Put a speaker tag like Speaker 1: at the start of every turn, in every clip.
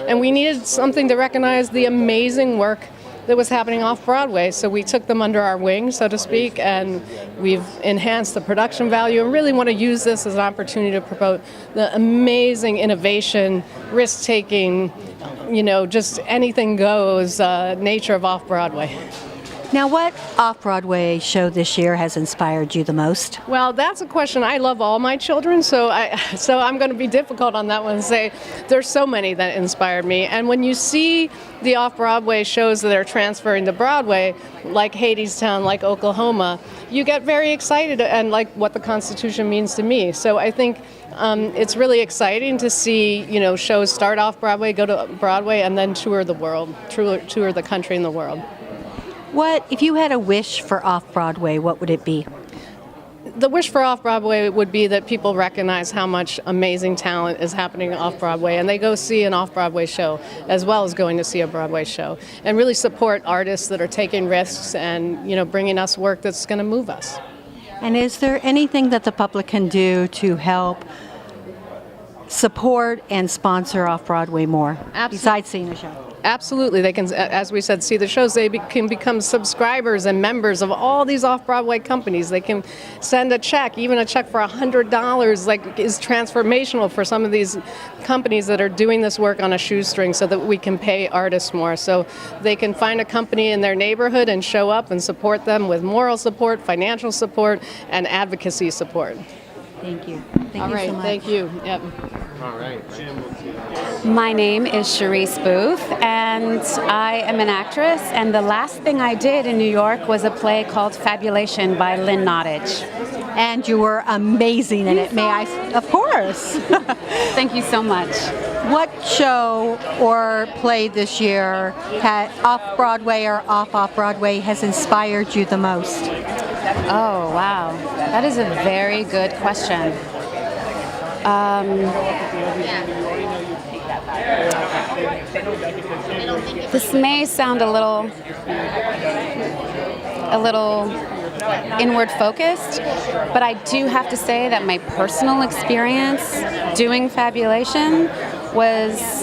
Speaker 1: And we needed something to recognize the amazing work that was happening off Broadway. So we took them under our wing, so to speak, and we've enhanced the production value and really want to use this as an opportunity to promote the amazing innovation, risk-taking, just anything goes nature of off Broadway.
Speaker 2: Now, what off-Broadway show this year has inspired you the most?
Speaker 1: Well, that's a question. I love all my children, so I'm going to be difficult on that one and say there's so many that inspired me. And when you see the off-Broadway shows that are transferring to Broadway, like Hadestown, like Oklahoma, you get very excited and like what the Constitution means to me. So I think it's really exciting to see, shows start off Broadway, go to Broadway, and then tour the world, tour the country and the world.
Speaker 2: If you had a wish for off-Broadway, what would it be?
Speaker 1: The wish for off-Broadway would be that people recognize how much amazing talent is happening off-Broadway, and they go see an off-Broadway show as well as going to see a Broadway show, and really support artists that are taking risks and, bringing us work that's going to move us.
Speaker 2: And is there anything that the public can do to help support and sponsor off-Broadway more, besides seeing a show?
Speaker 1: Absolutely. They can, as we said, see the shows. They can become subscribers and members of all these off-Broadway companies. They can send a check, even a check for $100, is transformational for some of these companies that are doing this work on a shoestring so that we can pay artists more. So they can find a company in their neighborhood and show up and support them with moral support, financial support, and advocacy support.
Speaker 2: Thank you. Thank
Speaker 1: you so much. Thank you. Yep.
Speaker 3: All right.
Speaker 4: My name is Cerise Boothe, and I am an actress, and the last thing I did in New York was a play called Fabulation by Lynn Nottage.
Speaker 2: And you were amazing in it, may I? Of course.
Speaker 4: Thank you so much.
Speaker 2: What show or play this year, off-Broadway or off-Broadway, has inspired you the most?
Speaker 4: Oh, wow. That is a very good question. This may sound a little inward focused, but I do have to say that my personal experience doing Fabulation was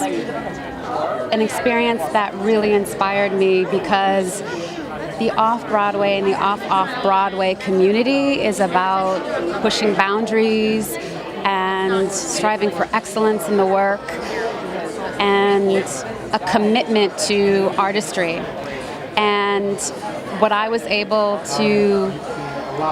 Speaker 4: an experience that really inspired me because the off-Broadway and the off-Broadway community is about pushing boundaries and striving for excellence in the work and a commitment to artistry. And what I was able to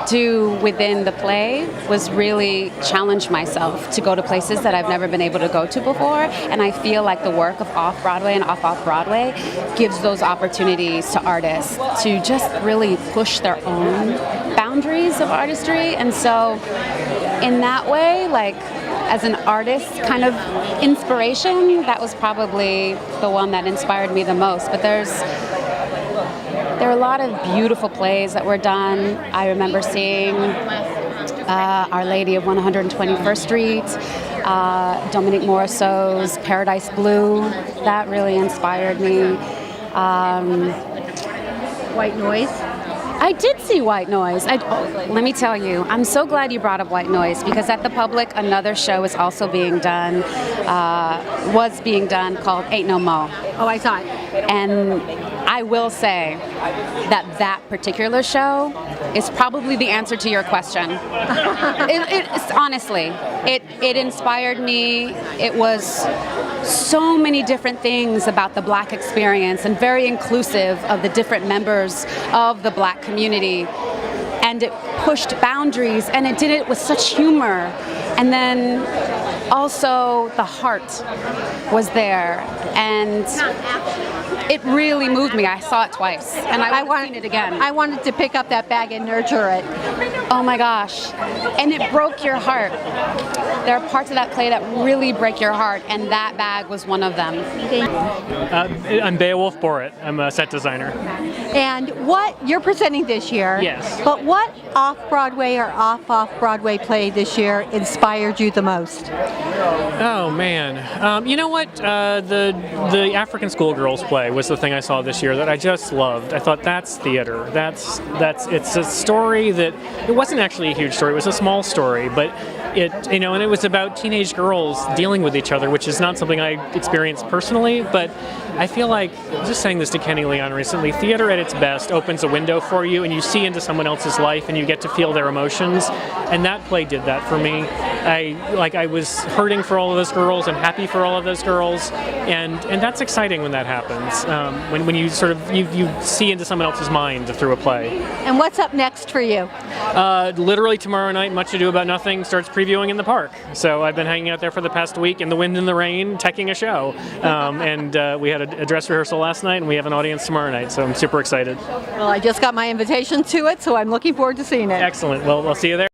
Speaker 4: do within the play was really challenge myself to go to places that I've never been able to go to before, and I feel like the work of off-Broadway and off-Broadway gives those opportunities to artists to just really push their own boundaries of artistry. And so in that way, as an artist kind of inspiration, that was probably the one that inspired me the most. But there are a lot of beautiful plays that were done. I remember seeing Our Lady of 121st Street, Dominique Morisseau's Paradise Blue. That really inspired me.
Speaker 2: White Noise?
Speaker 4: I did see White Noise. Let me tell you, I'm so glad you brought up White Noise, because at the Public, another show is also being done, was being done, called Ain't No Mo.
Speaker 2: Oh, I saw it.
Speaker 4: And I will say that particular show is probably the answer to your question. It's honestly, it inspired me. It was so many different things about the Black experience and very inclusive of the different members of the Black community. And it pushed boundaries, and it did it with such humor. And then also the heart was there, and it really moved me. I saw it twice, and I wanted it again.
Speaker 2: I wanted to pick up that bag and nurture it.
Speaker 4: Oh my gosh. And it broke your heart. There are parts of that play that really break your heart, and that bag was one of them.
Speaker 5: I'm Beowulf Boritt. I'm a set designer.
Speaker 2: And what you're presenting this year?
Speaker 5: Yes.
Speaker 2: But what off-Broadway or off-Broadway play this year inspired you the most?
Speaker 5: Oh man, you know what? The African Schoolgirls play was the thing I saw this year that I just loved. I thought that's theater. It's a story that it wasn't actually a huge story. It was a small story, but and it was about teenage girls dealing with each other, which is not something I experienced personally, but I feel like, I was just saying this to Kenny Leon recently, theater at its best opens a window for you and you see into someone else's life and you get to feel their emotions, and that play did that for me. I was hurting for all of those girls and happy for all of those girls, and that's exciting when that happens, when you sort of, you see into someone else's mind through a play.
Speaker 2: And what's up next for you?
Speaker 5: Literally tomorrow night, Much Ado About Nothing starts previewing in the park. So I've been hanging out there for the past week in the wind and the rain, teching a show. And we had a dress rehearsal last night, and we have an audience tomorrow night, so I'm super excited.
Speaker 2: Well, I just got my invitation to it, so I'm looking forward to seeing it.
Speaker 5: Excellent. Well, I'll see you there.